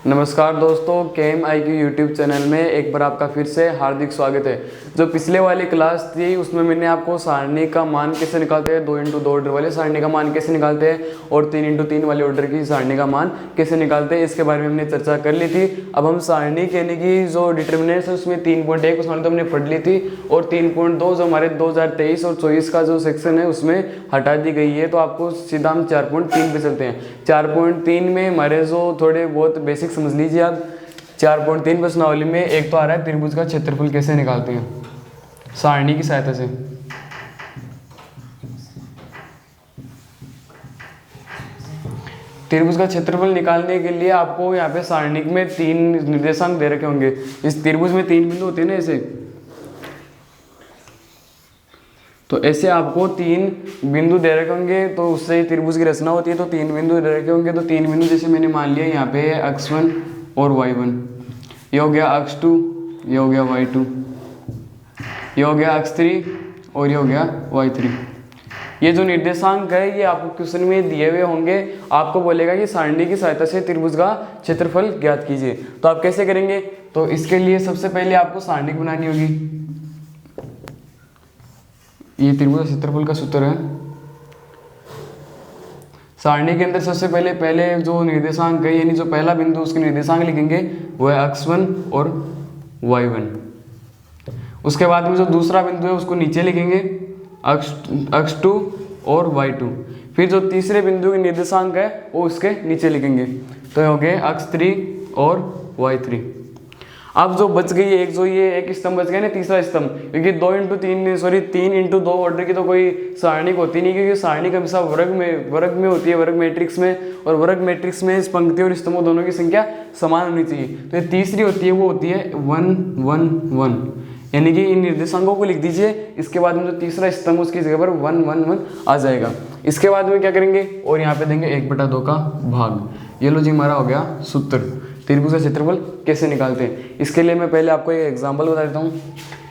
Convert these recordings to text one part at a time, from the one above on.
नमस्कार दोस्तों, KMIQ YouTube channel में एक बार आपका फिर से हार्दिक स्वागत है। जो पिछले वाली क्लास थी उसमें मैंने आपको सारणी का मान कैसे निकालते हैं, 2x2 ऑर्डर वाले सारणी का मान कैसे निकालते हैं और 3x3 वाले ऑर्डर की सारणी का मान कैसे निकालते हैं, इसके बारे में हमने चर्चा कर ली थी। अब हम सारणी कहने की जो डिटर्मिनेंट्स है उसमें 3.1 उसमें तो हमने पढ़ ली थी और 3.2 जो हमारे 2023 और 24 का जो सेक्शन है उसमें हटा दी गई है। तो आपको सीधा हम 4.3 पे चलते हैं। 4.3 में हमारे जो थोड़े बहुत बेसिक समझ लीजिए आप। 4.3 प्रश्नावली में एक तो आ रहा है त्रिभुज का क्षेत्रफल कैसे निकालते हैं सारणी की सहायता से। त्रिभुज का क्षेत्रफल निकालने के लिए आपको यहाँ पे सारणी में 3 निर्देशांक दे रखे होंगे। इस त्रिभुज में 3 बिंदु होते हैं ना, ऐसे तो ऐसे आपको 3 बिंदु दे रखे होंगे, तो उससे ही त्रिभुज की रचना होती है। तो 3 बिंदु दे रखे होंगे, तो 3 बिंदु जैसे मैंने मान लिया यहाँ पे x1 और y1, ये हो गया x2, ये हो गया y2, ये हो गया x3 और ये हो गया y3। ये जो निर्देशांक है ये आपको क्वेश्चन में दिए हुए होंगे। आपको बोलेगा कि सारणी की सहायता से त्रिभुज का क्षेत्रफल ज्ञात कीजिए। तो आप कैसे करेंगे? तो इसके लिए सबसे पहले आपको सारणी बनानी होगी। ये त्रिभुज क्षेत्रफल का सूत्र है। सारणी के अंदर सबसे पहले जो निर्देशांक है यानी जो पहला बिंदु उसके निर्देशांक लिखेंगे वो है x1 और y1। उसके बाद में जो दूसरा बिंदु है उसको नीचे लिखेंगे x2 और y2। फिर जो तीसरे बिंदु के निर्देशांक है वो उसके नीचे लिखेंगे, तो हो गए x3 और y3। अब जो बच गई एक जो ये एक स्तंभ बच गया ना, तीसरा स्तंभ, क्योंकि 3x2 ऑर्डर की तो कोई सारणी होती नहीं, क्योंकि सारणी का हमेशा वर्ग में होती है, वर्ग मैट्रिक्स में। और वर्ग मैट्रिक्स में इस पंक्ति और स्तंभों दोनों की संख्या समान होनी चाहिए। तो ये तीसरी होती है वो होती है 1 1 1, यानी कि इन निर्देशांकों को लिख दीजिए। इसके बाद में जो तीसरा स्तंभ उसकी जगह पर 1 1 1 आ जाएगा। इसके बाद में क्या करेंगे और यहाँ पे देंगे 1/2 का भाग। ये लो जी हमारा हो गया सूत्र, त्रिभुज का क्षेत्रफल कैसे निकालते हैं। इसके लिए मैं पहले आपको एक एग्जांपल बता देता हूँ।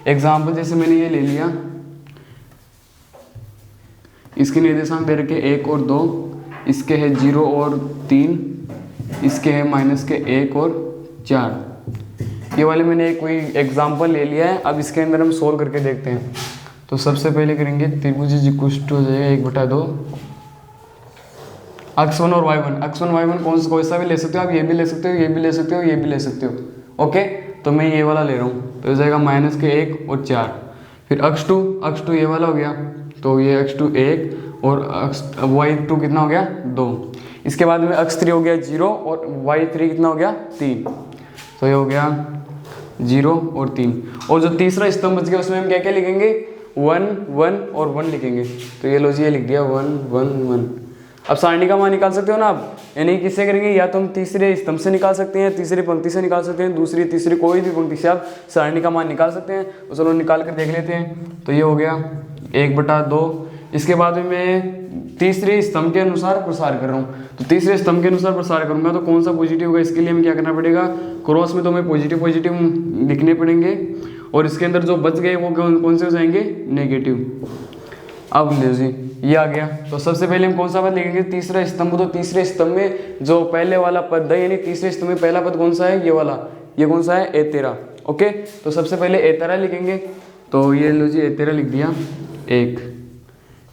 एग्जांपल जैसे मैंने ये ले लिया, इसके निर्देशांक दे रखे 1 और 2, इसके है 0 और 3, इसके है -1 और 4। ये वाले मैंने कोई एग्जांपल ले लिया है। अब इसके अंदर हम सोल्व करके देखते हैं। तो सबसे पहले करेंगे त्रिभुज हो जाएगा 1/2 x1 और y1 कौन सा भी ले सकते हो आप, ये भी ले सकते हो, ये भी ले सकते हो, ये भी ले सकते हो। ओके, तो मैं ये वाला ले रहा हूँ, तो हो जाएगा -1 और 4। फिर x2 ये वाला हो गया, तो ये x2 1 और y2 कितना हो गया 2। इसके बाद में x3 हो गया 0 और y3 कितना हो गया 3, तो ये हो गया 0 और 3। और जो तीसरा स्तंभ बच गया उसमें हम क्या क्या लिखेंगे 1 1 और 1 लिखेंगे। तो ये लो जी, ये लिख दिया 1 1 1। अब सारणी का मान निकाल सकते हो ना आप, यानी किससे करेंगे, या तो हम तीसरे स्तंभ से निकाल सकते हैं, तीसरी पंक्ति से निकाल सकते हैं, दूसरी तीसरी कोई भी पंक्ति से आप सारणी का मान निकाल सकते हैं। तो चलो निकाल कर देख लेते हैं। तो ये हो गया 1/2। इसके बाद में मैं तीसरे स्तंभ के अनुसार प्रसार कर रहा हूँ। तो तीसरे स्तंभ के अनुसार प्रसार करूँगा तो कौन सा पॉजिटिव होगा, इसके लिए हमें क्या करना पड़ेगा, क्रॉस में तो हमें पॉजिटिव लिखने पड़ेंगे। और इसके अंदर जो बच गए वो कौन से हो जाएंगे, नेगेटिव। अब ले जी ये आ गया। तो सबसे पहले हम कौन सा पद लिखेंगे, तीसरा स्तंभ। तो तीसरे स्तंभ में जो पहले वाला पद है, यानी तीसरे स्तंभ में पहला पद कौन सा है, ये वाला, ये कौन सा है, A13। ओके, तो सबसे पहले A13 लिखेंगे। तो ये लो जी A13 लिख दिया 1।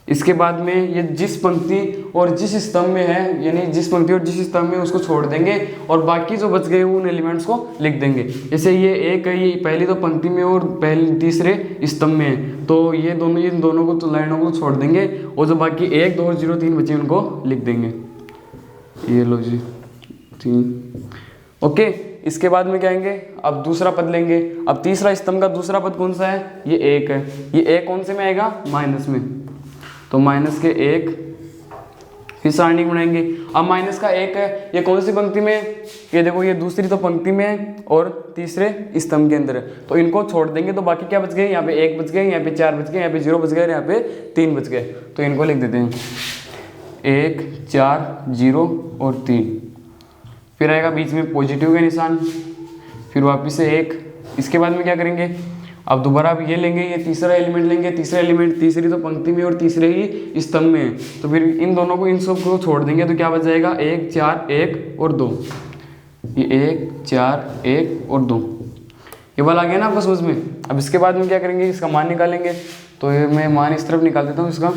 इसके बाद में ये जिस पंक्ति और जिस स्तंभ में है, यानी जिस पंक्ति और जिस स्तंभ में उसको छोड़ देंगे और बाकी जो बच गए उन एलिमेंट्स को लिख देंगे। जैसे ये 1 है, ये पहली तो पंक्ति में और पहले तीसरे स्तंभ में है, तो ये दोनों को तो लाइनों को छोड़ देंगे और जो बाकी 1 2 0 3 बचे उनको लिख देंगे। ये लो जी 3। ओके, इसके बाद में क्या आएंगे, अब दूसरा पद लेंगे। अब तीसरा स्तंभ का दूसरा पद कौन सा है, ये 1 है। ये 1 कौन से में आएगा, माइनस में, तो -1। फिर सारणी बनाएंगे। अब -1 है, ये कौन सी पंक्ति में, ये देखो ये दूसरी तो पंक्ति में है और तीसरे स्तंभ के अंदर है, तो इनको छोड़ देंगे। तो बाकी क्या बच गए, यहाँ पे 1 बच गए, यहाँ पे 4 बच गए, यहाँ पे 0 बच गए, यहाँ पे 3 बच गए। तो इनको लिख देते हैं 1 4 0 और 3। फिर आएगा बीच में पॉजिटिव का निशान, फिर वापिस से 1। इसके बाद में क्या करेंगे, अब दोबारा अब ये लेंगे, ये तीसरा एलिमेंट लेंगे। तीसरा एलिमेंट तीसरी तो पंक्ति में और तीसरे ही स्तंभ में है, तो फिर इन दोनों को इन सब को छोड़ देंगे तो क्या बच जाएगा 1 4 1 और 2। ये 1 4 1 और 2, ये वाला आ गया ना आपको समझ में। अब इसके बाद में क्या करेंगे, इसका मान निकालेंगे। तो ये मैं मान इस तरफ निकाल देता हूँ इसका,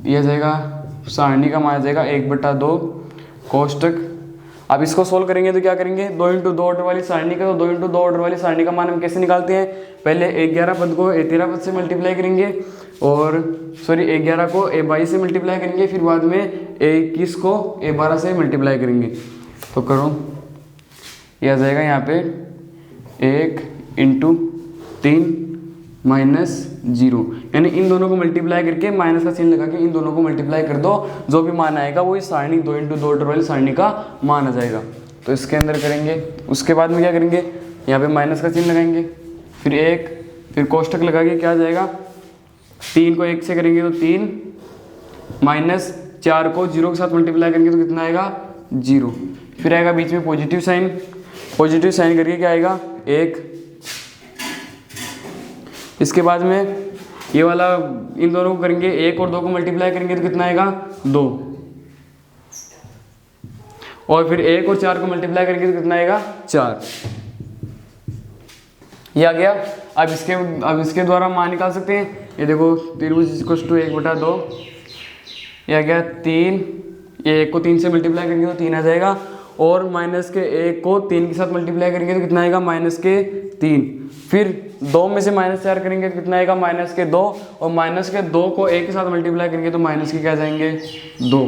ये आ जाएगा सारणी का मान आ जाएगा 1/2 कोष्टक। अब इसको सोल्व करेंगे तो क्या करेंगे, 2 × 2 ऑर्डर वाली सारणी का, तो 2 × 2 ऑर्डर वाली सारणी का मान हम कैसे निकालते हैं, पहले 11 पद को 13 पद से मल्टीप्लाई करेंगे, और सॉरी 11 को 22 से मल्टीप्लाई करेंगे, फिर बाद में 21 को 12 से मल्टीप्लाई करेंगे। तो करो, ये आ जाएगा यहाँ पे 1 × 3 -0, यानी इन दोनों को मल्टीप्लाई करके माइनस का चिन्ह लगा के इन दोनों को मल्टीप्लाई कर दो, जो भी मान आएगा वो इस सारणी 2 × 2 ऑर्डर वाली सारणी का मान आ जाएगा। तो इसके अंदर करेंगे, उसके बाद में क्या करेंगे, यहाँ पे माइनस का चिन्ह लगाएंगे, फिर 1, फिर कोष्टक लगा के क्या आ जाएगा, 3 को 1 से करेंगे तो 3, -4 को 0 के साथ मल्टीप्लाई करेंगे तो कितना आएगा 0, फिर आएगा बीच में पॉजिटिव साइन, पॉजिटिव साइन करके क्या आएगा 1, इसके बाद में ये वाला इन दोनों को करेंगे, 1 और 2 को मल्टीप्लाई करेंगे तो कितना आएगा 2, और फिर 1 और 4 को मल्टीप्लाई करेंगे तो कितना आएगा 4, ये आ गया। अब इसके द्वारा मान निकाल सकते हैं, ये देखो त्रिभुज = 1/2, ये आ गया 3, ये 1 को 3 से मल्टीप्लाई करेंगे तो 3 आ जाएगा, और -1 को 3 के साथ मल्टीप्लाई करेंगे तो कितना आएगा -3, फिर 2 में से -4 करेंगे तो कितना आएगा -2, और -2 को 1 के साथ मल्टीप्लाई करेंगे तो माइनस के क्या आ जाएंगे 2।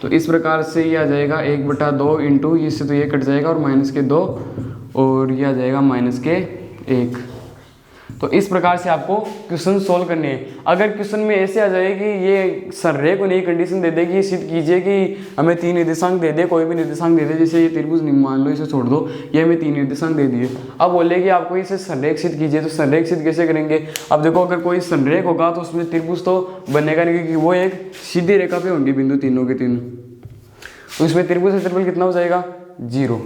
तो इस प्रकार से ये आ जाएगा 1/2 इंटू, इससे तो ये कट जाएगा और -2, और ये आ जाएगा -1। तो इस प्रकार से आपको क्वेश्चन सोल्व करने हैं। अगर क्वेश्चन में ऐसे आ जाए कि ये संरेख को नई कंडीशन दे दे कि सिद्ध कीजिए कि हमें 3 निर्देशांक दे दे, कोई भी निर्देशांक दे दे, जैसे ये त्रिभुज मान लो इसे छोड़ दो, ये हमें 3 निर्देशांक दे दिए, अब बोले कि आपको इसे संरेख सिद्ध कीजिए, तो संरेख सिद्ध कैसे करेंगे। अब देखो अगर कोई संरेख होगा तो उसमें त्रिभुज तो बनेगा नहीं, क्योंकि वो एक सीधी रेखा पे होंगे बिंदु तीनों के तीनों, तो इसमें त्रिभुज का क्षेत्रफल कितना हो जाएगा 0,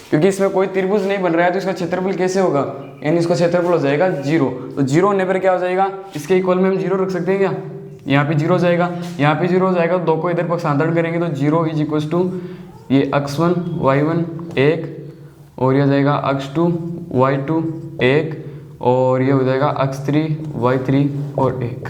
क्योंकि इसमें कोई त्रिभुज नहीं बन रहा है तो इसका क्षेत्रफल कैसे होगा, यानी इसका क्षेत्रफल हो जाएगा 0। तो 0 होने पर क्या हो जाएगा, इसके इक्वल में हम 0 रख सकते हैं क्या, यहाँ पे 0 हो जाएगा, यहाँ पे 0 हो जाएगा, 2 को इधर पक्षांतरण करेंगे तो 0 = ये x1 y1 1, और ये हो जाएगा x2 y2 1, और ये हो जाएगा x3 y3 और 1।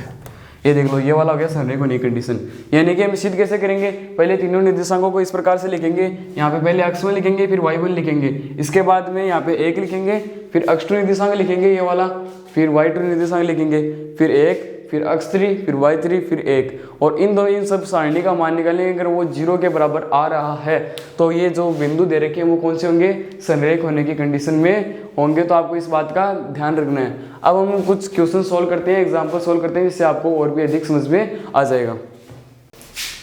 ये देख लो, ये वाला हो गया संरेख होने की कंडीशन। यानी कि हम सिद्ध कैसे करेंगे, पहले तीनों निर्देशांकों को इस प्रकार से लिखेंगे, यहाँ पे पहले x1 लिखेंगे, फिर y1 लिखेंगे, इसके बाद में यहाँ पे 1 लिखेंगे, फिर x2 निर्देशांक लिखेंगे ये वाला, फिर y2 निर्देशांक लिखेंगे, फिर 1, फिर x3, फिर y3, फिर 1, और इन सब सारणी का मान निकालेंगे। अगर वो 0 के बराबर आ रहा है तो ये जो बिंदु दे रखे हैं वो कौन से होंगे, संरेख होने की कंडीशन में होंगे। तो आपको इस बात का ध्यान रखना है। अब हम कुछ क्वेश्चन सोल्व करते हैं, एग्जाम्पल सोल्व करते हैं, जिससे आपको और भी अधिक समझ में आ जाएगा।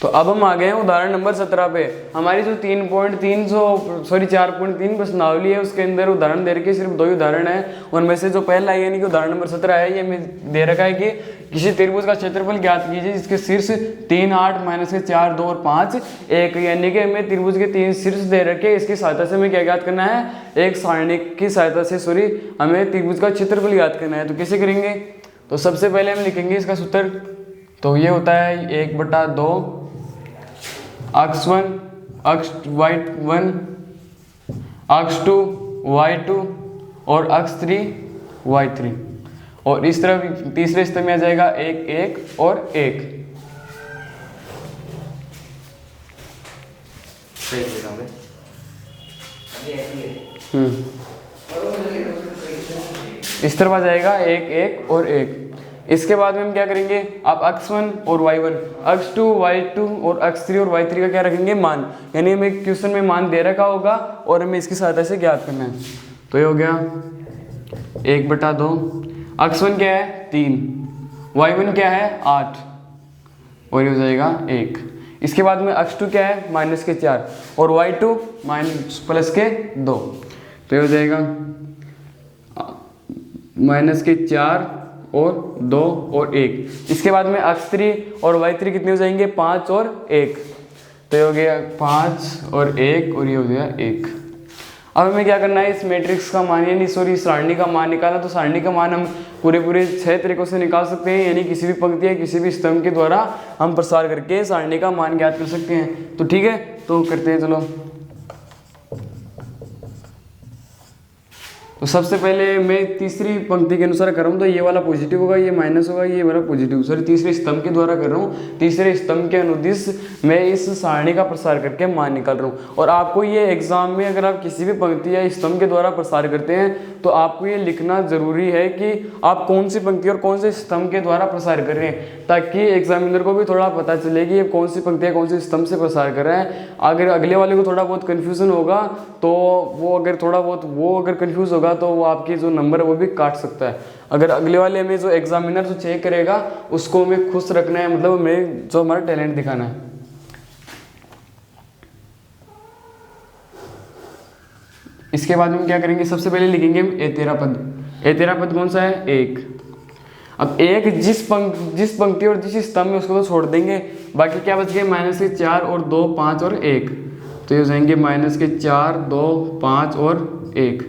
तो अब हम आ गए हैं उदाहरण नंबर 17 पे। हमारी जो 4.3 प्रश्नावली है उसके अंदर उदाहरण दे रखे सिर्फ 2 ही उदाहरण है, उनमें से जो पहला है यानी कि उदाहरण नंबर 17 है, ये हमें दे रखा है कि किसी त्रिभुज का क्षेत्रफल ज्ञात कीजिए जिसके शीर्ष 3 8 -4 2 और 5 1, यानी कि हमें त्रिभुज के 3 शीर्ष दे रखे, इसकी सहायता से हमें क्या ज्ञात करना है, एक सारणी की सहायता से हमें त्रिभुज का क्षेत्रफल ज्ञात करना है। तो कैसे करेंगे, तो सबसे पहले हम लिखेंगे इसका सूत्र। तो ये होता है 1/2 x1 y1 x2 y2 और x3 y3, और इस तरफ तीसरे स्तर में आ जाएगा 1 1 और 1। इस तरफ आ जाएगा 1 1 और 1। इसके बाद में हम क्या करेंगे, आप x1 और y1, x2 y2 और x3 और y3 का क्या रखेंगे, मान, यानी हमें क्वेश्चन में मान दे रखा होगा और हमें इसकी सहायता से ज्ञात करना है। तो ये हो गया 1/2, x1 क्या है 3, y1 क्या है 8, और ये हो जाएगा 1। इसके बाद में x2 क्या है -4 और y2 +2, तो ये हो जाएगा -4 और 2 और 1। इसके बाद में x3 और y3 कितने हो जाएंगे, 5 और 1, तो ये हो गया 5 और 1, और ये हो गया 1। अब हमें क्या करना है, इस मैट्रिक्स का मान यानी सारणी का मान निकालना। तो सारणी का मान हम पूरे 6 तरीकों से निकाल सकते हैं, यानी किसी भी पंक्ति या किसी भी स्तंभ के द्वारा हम प्रसार करके सारणी का मान ज्ञात कर सकते हैं। तो ठीक है, तो करते हैं चलो। तो सबसे पहले मैं तीसरी पंक्ति के अनुसार कर रहा हूँ, तो ये वाला पॉजिटिव होगा, ये माइनस होगा, ये वाला पॉजिटिव। सॉरी, तीसरे स्तंभ के द्वारा कर रहा हूँ। तीसरे स्तंभ के अनुदिश मैं इस सारणी का प्रसार करके मान निकाल रहा हूँ। और आपको ये एग्जाम में अगर आप किसी भी पंक्ति या स्तंभ के द्वारा प्रसार करते हैं तो आपको ये लिखना जरूरी है कि आप कौन सी पंक्ति और कौन से स्तंभ के द्वारा प्रसार कर रहे हैं, ताकि एग्जामिनर को भी थोड़ा पता चले कि ये कौन सी पंक्ति या कौन से स्तंभ से प्रसार कर रहा है। अगर अगले वाले को थोड़ा बहुत कन्फ्यूजन होगा तो वो अगर कन्फ्यूज होगा तो वो आपकी जो नंबर है वो भी काट सकता है। अगर अगले वाले में जो एग्जामिनर जो चेक करेगा उसको हमें खुश रखना है, मतलब हमें जो हमारा टैलेंट दिखाना है। इसके बाद हम क्या करेंगे, सबसे पहले लिखेंगे हम ए13 पद। ए13 पद कौन सा है, एक। अब एक जिस पंक्ति और जिस स्तंभ में उसको तो छोड़ देंगे, बाकी क्या बच गए, माइनस के 4 और 2 5 और 1, तो ये हो जाएंगे माइनस के 4 2 5 और 1।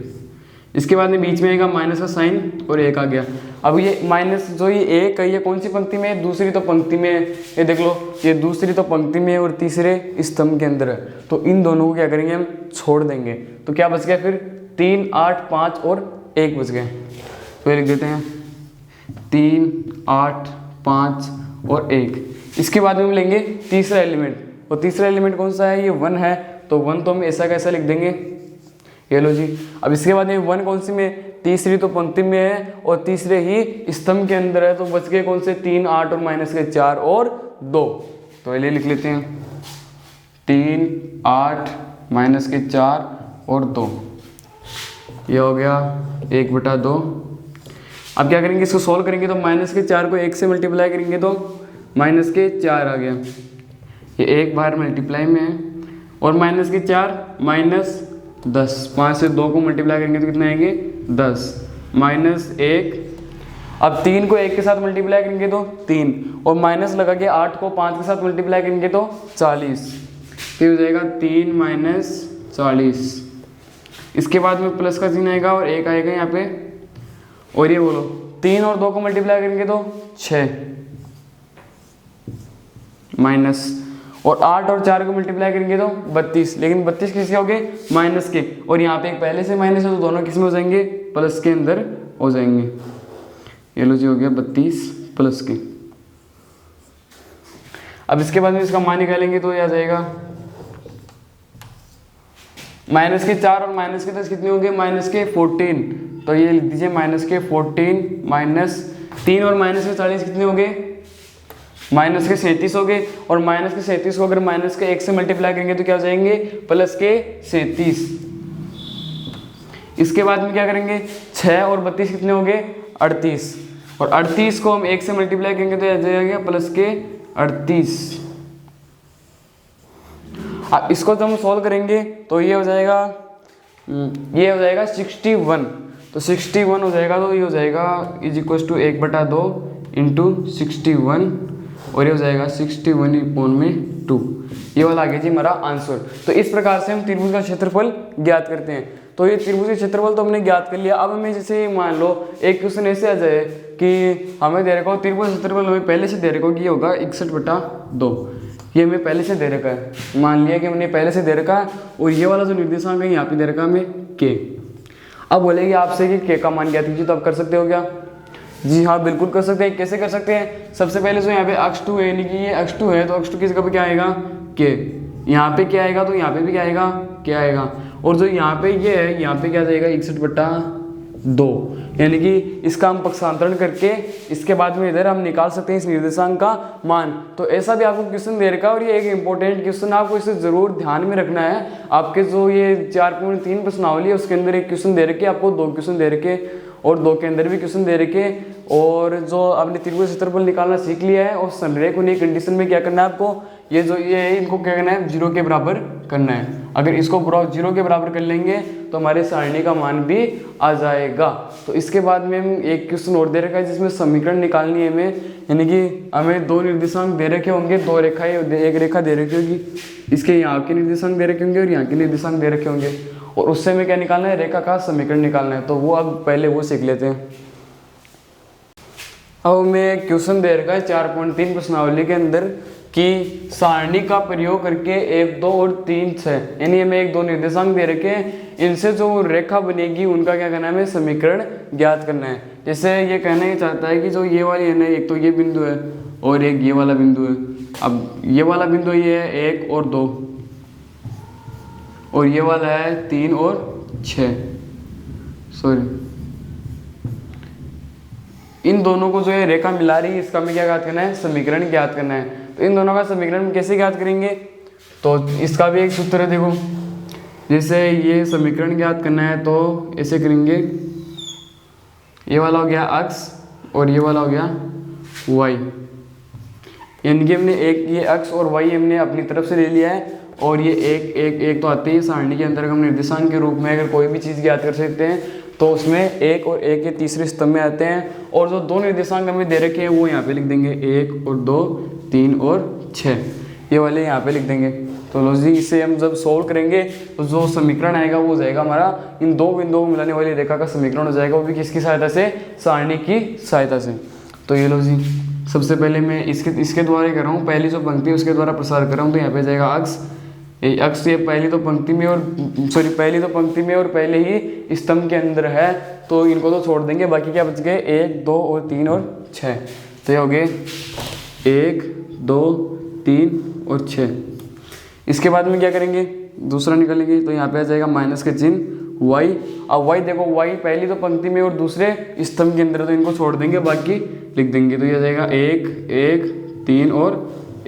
इसके बाद में बीच में आएगा माइनस का साइन और 1 आ गया। अब ये माइनस जो ये 1 है ये कौन सी पंक्ति में है, दूसरी तो पंक्ति में है। ये देख लो, ये दूसरी तो पंक्ति में है और तीसरे स्तंभ के अंदर है, तो इन दोनों को क्या करेंगे, हम छोड़ देंगे। तो क्या बच गया फिर, 3 8 5 और 1 बच गए। तो ये लिख देते हैं 3 8 5 और 1। इसके बाद में हम लेंगे तीसरा एलिमेंट, और तीसरा एलिमेंट कौन सा है, ये 1 है, तो 1 तो हम ऐसा कैसा लिख देंगे, ये लो जी। अब इसके बाद में 1 कौन सी में, तीसरी तो पंक्ति में है और तीसरे ही स्तंभ के अंदर है, तो बच गए कौन से, 3 8 और माइनस के 4 और 2। तो ये लिख लेते हैं 3 8 माइनस के 4 और 2, ये हो गया 1/2। अब क्या करेंगे, इसको सॉल्व करेंगे तो माइनस के 4 को 1 से मल्टीप्लाई करेंगे तो माइनस के 4 आ गया, ये 1 बाहर मल्टीप्लाई में है, और माइनस के 4 माइनस 10, 5 से 2 को मल्टीप्लाई करेंगे तो कितने आएंगे, 10 माइनस 1। अब 3 को 1 के साथ मल्टीप्लाई करेंगे तो 3, और माइनस लगा के 8 को 5 के साथ मल्टीप्लाई करेंगे तो 40, फिर हो जाएगा 3 माइनस 40। इसके बाद में प्लस का चिन्ह आएगा और 1 आएगा यहाँ पे, और ये बोलो 3 और 2 को मल्टीप्लाई करेंगे तो 6 माइनस, और 8 और 4 को मल्टीप्लाई करेंगे तो 32, लेकिन 32 किसके हो गए, माइनस के, और यहाँ पे एक पहले से माइनस है तो दोनों किस में हो जाएंगे, प्लस के अंदर हो जाएंगे। ये लो जी, हो गया 32 प्लस के। अब इसके बाद में इसका मान निकालेंगे तो ये आ जाएगा माइनस के 4 और माइनस के 10 कितने होंगे, माइनस के 14, तो ये लिख दीजिए माइनस के 14 माइनस 3 और माइनस के 40 कितने हो गए, माइनस के 37 हो गए, और माइनस के 37 को अगर माइनस के 1 से मल्टीप्लाई करेंगे तो क्या हो जाएंगे, प्लस के 37। इसके बाद में क्या करेंगे, 6 और 32 कितने हो गए, 38, और 38 को हम 1 से मल्टीप्लाई करेंगे तो आ जाएगा प्लस के 38। अब इसको जब हम सॉल्व करेंगे तो ये हो जाएगा 61, तो 61 हो जाएगा, तो ये हो जाएगा इज इक्वल टू 1/2 इंटू 61, और ये हो जाएगा 61/2। ये वाला आ गया जी हमारा आंसर। तो इस प्रकार से हम त्रिभुज का क्षेत्रफल ज्ञात करते हैं। तो ये त्रिभुज का क्षेत्रफल तो हमने ज्ञात कर लिया। अब हमें जैसे मान लो एक क्वेश्चन ऐसे आ जाए कि हमें दे रखा हो त्रिभुज का क्षेत्रफल, हमें पहले से दे रखा हो कि ये होगा 61/2, ये हमें पहले से दे रखा है, मान लिया कि हमने पहले से दे रखा है, और ये वाला जो निर्देशांक है यहाँ पे दे रखा है हमें के। अब बोलेगी आपसे कि के का मान ज्ञात कीजिए, तो आप कर सकते हो क्या, जी हाँ बिल्कुल कर सकते हैं। कैसे कर सकते हैं, सबसे पहले जो यहाँ पे x2 है, यानी कि ये x2 है, तो x2 किस जगह पे क्या आएगा, के, यहाँ पे क्या आएगा, तो यहाँ पे भी क्या आएगा, क्या आएगा, और जो यहाँ पे ये है यहाँ पे क्या जाएगा 61/2, यानी कि इसका हम पक्षांतरण करके इसके बाद में इधर हम निकाल सकते हैं इस निर्देशांक का मान। तो ऐसा भी आपको क्वेश्चन दे रखा है, और ये एक इंपॉर्टेंट क्वेश्चन, आपको इसे जरूर ध्यान में रखना है। आपके जो ये 4.3 प्रश्नावली है उसके अंदर एक क्वेश्चन दे रखे, आपको 2 क्वेश्चन दे रखे, और 2 के अंदर भी क्वेश्चन दे रखे, और जो आपने त्रिभुज क्षेत्रफल निकालना सीख लिया है, और संरेख होने की कंडीशन में क्या करना है आपको, ये जो ये है इनको क्या करना है, 0 के बराबर करना है। अगर इसको 0 के बराबर कर लेंगे तो हमारे सारणी का मान भी आ जाएगा। तो इसके बाद में हम एक क्वेश्चन और दे रखा है जिसमें समीकरण निकालनी है हमें, यानी कि हमें 2 निर्देशांक दे रखे होंगे, 2 रेखाएं, एक रेखा दे रखी होगी, इसके यहाँ के निर्देशांक दे रखे होंगे और यहाँ के निर्देशांक दे रखे होंगे, और उससे हमें क्या निकालना है, रेखा का समीकरण निकालना है। तो वो अब पहले वो सीख लेते हैं। अब हमें क्वेश्चन दे रखा है 4.3 प्रश्नावली के अंदर कि सारणी का प्रयोग करके 1 2 और 3 6 यानी हमें 1 2 निर्देशांक दे रखे हैं, इनसे जो रेखा बनेगी उनका क्या करना है, हमें समीकरण ज्ञात करना है। जैसे ये कहना ही चाहता है कि जो ये वाली है ना, एक तो ये बिंदु है और एक ये वाला बिंदु है। अब ये वाला बिंदु ये है 1 और 2 और ये वाला है 3 और 6, सॉरी इन दोनों को जो है रेखा मिला रही है, इसका हमें क्या ज्ञात करना है, समीकरण ज्ञात करना है। तो इन दोनों का समीकरण कैसे ज्ञात करेंगे, तो इसका भी एक सूत्र है। देखो जैसे ये समीकरण ज्ञात करना है तो ऐसे करेंगे, ये वाला हो गया अक्ष और ये वाला हो गया वाई, यानी कि हमने एक ये अक्ष और वाई हमने अपनी तरफ से ले लिया है और ये एक एक एक तो आते ही सारणी के अंदर हम निर्देशांक के रूप में अगर कोई भी चीज़ ज्ञात कर सकते हैं तो उसमें एक और एक के तीसरे स्तंभ में आते हैं। और जो 2 निर्देशांक हमें दे रखे हैं वो यहाँ पे लिख देंगे, 1 और 2 3 और 6, ये वाले यहाँ पे लिख देंगे। तो लो जी, इसे हम जब सोल्व करेंगे तो जो समीकरण आएगा वो हो जाएगा हमारा इन 2 बिंदुओं को मिलाने वाली रेखा का समीकरण हो जाएगा, वो भी किसकी सहायता से, सारणी की सहायता से। तो ये लो जी, सबसे पहले मैं इसके द्वारा ही कर रहा हूँ, पहली जो पंक्ति है उसके द्वारा प्रसार कर रहा हूँ। तो यहाँ पे जाएगा अक्ष, अक्ष ये पहली तो पंक्ति में और पहले ही स्तंभ के अंदर है, तो इनको तो छोड़ देंगे, बाकी क्या बच गए 1 2 और 3 और 6। तो ये हो गए 1 2 3 और 6। इसके बाद में क्या करेंगे, दूसरा निकालेंगे, तो यहाँ पे आ जाएगा माइनस के चिन्ह y। अब y देखो, y पहली तो पंक्ति में और दूसरे स्तंभ के अंदर, तो इनको छोड़ देंगे, बाकी लिख देंगे। तो ये आ जाएगा 1 1 3 और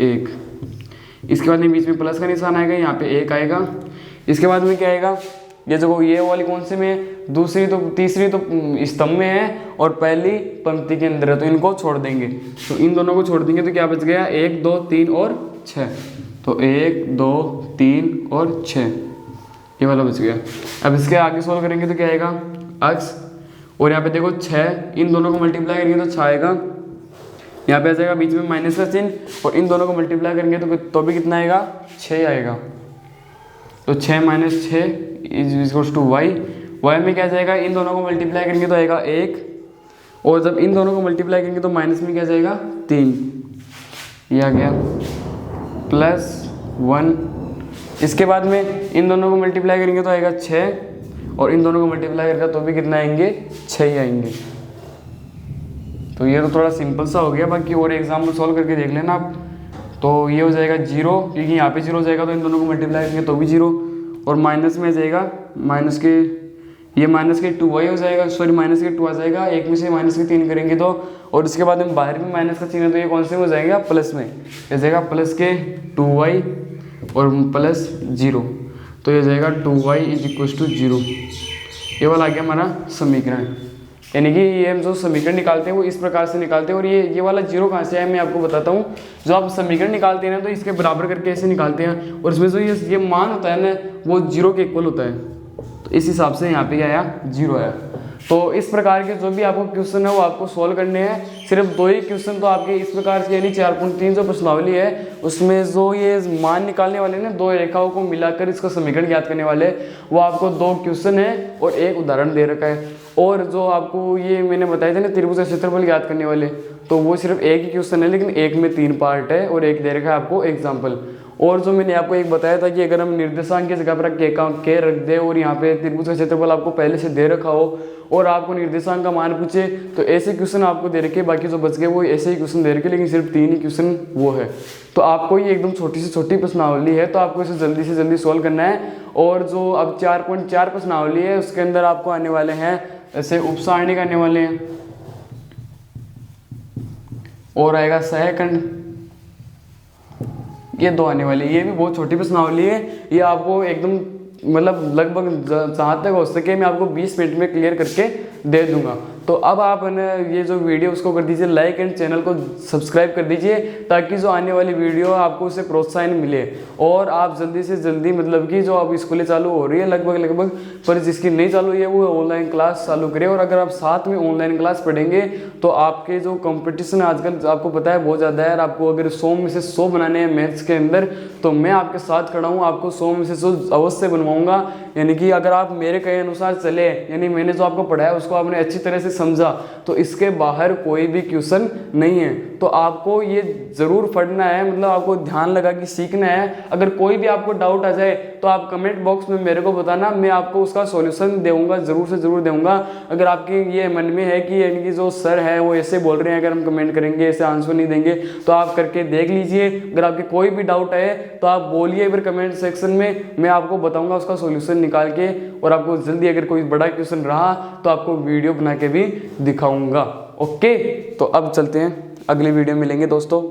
1। इसके बाद में बीच में प्लस का निशान आएगा, यहाँ पे 1 आएगा। इसके बाद में क्या आएगा, ये देखो ये वाली कौन से में, तीसरी तो स्तंभ में है और पहली पंक्ति के अंदर है, तो इनको छोड़ देंगे। तो इन दोनों को छोड़ देंगे तो क्या बच गया, 1 2 3 और 6। तो 1 2 3 और 6 ये वाला बच गया। अब इसके आगे सोल्व करेंगे तो क्या आएगा, अक्ष और यहाँ पे देखो 6, इन दोनों को मल्टीप्लाई करेंगे तो 6 आएगा, यहाँ पे आ जाएगा बीच में माइनस का चिन्ह और इन दोनों को मल्टीप्लाई करेंगे तो भी कितना आएगा, 6 आएगा। तो 6 - 6 इज टू वाई। वाई में क्या जाएगा, इन दोनों को मल्टीप्लाई करेंगे तो आएगा 1 और जब इन दोनों को मल्टीप्लाई करेंगे तो माइनस में क्या जाएगा 3, ये आ गया +1। इसके बाद में इन दोनों को मल्टीप्लाई करेंगे तो आएगा 6 और इन दोनों को मल्टीप्लाई करेंगे तो भी कितना आएंगे, 6 ही आएंगे। तो ये तो थोड़ा सिंपल सा हो गया, बाकी और एग्जाम्पल सॉल्व करके देख लेना आप। तो ये हो जाएगा 0, क्योंकि यहाँ पे 0 हो जाएगा तो इन दोनों को मल्टीप्लाई करेंगे तो भी 0 और माइनस में आ जाएगा माइनस के 2y हो जाएगा, सॉरी माइनस के 2 आ जाएगा, एक में से माइनस के 3 करेंगे तो, और इसके बाद में बाहर में माइनस का चिन्ह है तो ये कौन से में हो जाएगा, प्लस में आ जाएगा, प्लस के 2y और प्लस 0। तो ये जाएगा 2y = 0। ये वाला आ गया हमारा समीकरण। यानी कि ये हम जो समीकरण निकालते हैं वो इस प्रकार से निकालते हैं। और ये वाला 0 कहाँ से है मैं आपको बताता हूँ। जो आप समीकरण निकालते हैं ना तो इसके बराबर करके ऐसे निकालते हैं और इसमें जो ये मान होता है ना वो 0 के इक्वल होता है, तो इस हिसाब से यहाँ पे क्या आया, 0 आया। तो इस प्रकार के जो भी आपको क्वेश्चन है वो आपको सॉल्व करने हैं। सिर्फ 2 ही क्वेश्चन तो आपके इस प्रकार से, यानी 4.3 जो प्रश्नावली है उसमें जो ये मान निकालने वाले ना 2 रेखाओं को मिलाकर इसका समीकरण ज्ञात करने वाले, वो आपको 2 क्वेश्चन है और 1 उदाहरण दे रखा है। और जो आपको ये मैंने बताया था ना त्रिभुज का क्षेत्रफल ज्ञात करने वाले, तो वो सिर्फ 1 ही क्वेश्चन है, लेकिन 1 में 3 पार्ट है और 1 दे रखा है आपको एग्जाम्पल। और जो मैंने आपको एक बताया था कि अगर हम निर्देशांक की जगह पर के रख दे और यहाँ पे त्रिभुज का क्षेत्रफल आपको पहले से दे रखा हो और आपको निर्देशांक का मान पूछे, तो ऐसे क्वेश्चन आपको दे रखे, बाकी जो बच गए वो ऐसे ही क्वेश्चन दे रखे, लेकिन सिर्फ 3 ही क्वेश्चन वो है। तो आपको ये एकदम छोटी से छोटी प्रश्नावली है, तो आपको इसे जल्दी से जल्दी सोल्व करना है। और जो अब 4.4 प्रश्नावली है उसके अंदर आपको आने वाले हैं ऐसे उपसारणी का आने वाले हैं और आएगा सहखंड, ये 2 आने वाले। ये भी बहुत छोटी प्रश्नावली है, ये आपको एकदम मतलब लगभग जहाँ तक हो सके मैं आपको 20 मिनट में क्लियर करके दे दूंगा। तो अब आप ये जो वीडियो उसको कर दीजिए लाइक एंड चैनल को सब्सक्राइब कर दीजिए, ताकि जो आने वाली वीडियो आपको उससे प्रोत्साहन मिले और आप जल्दी से जल्दी मतलब कि जो अब स्कूलें चालू हो रही है लगभग, पर जिसकी नहीं चालू हुई है वो ऑनलाइन क्लास चालू करें। और अगर आप साथ में ऑनलाइन क्लास पढ़ेंगे तो आपके जो कंपटीशन आजकल आपको पता है बहुत ज़्यादा है, और आपको अगर 100 में से 100 बनाने हैं मैथ्स के अंदर तो मैं आपके साथ खड़ा हूँ, आपको 100 में से 100 अवश्य बनवाऊंगा। यानी कि अगर आप मेरे कहे अनुसार चले, यानी मैंने जो आपको पढ़ाया उसको आपने अच्छी तरह से समझा तो इसके बाहर कोई भी क्वेश्चन नहीं है। तो आपको ये ज़रूर पढ़ना है, मतलब आपको ध्यान लगा कि सीखना है। अगर कोई भी आपको डाउट आ जाए तो आप कमेंट बॉक्स में मेरे को बताना, मैं आपको उसका सॉल्यूशन दूंगा, ज़रूर से ज़रूर दूंगा। अगर आपके ये मन में है कि इनकी जो सर है वो ऐसे बोल रहे हैं, अगर हम कमेंट करेंगे ऐसे आंसर नहीं देंगे, तो आप करके देख लीजिए। अगर आपके कोई भी डाउट है तो आप बोलिए फिर कमेंट सेक्शन में, मैं आपको बताऊंगा उसका सॉल्यूशन निकाल के, और आपको जल्दी अगर कोई बड़ा क्वेश्चन रहा तो आपको वीडियो बना के भी दिखाऊंगा। ओके, तो अब चलते हैं, अगली वीडियो मिलेंगे दोस्तों।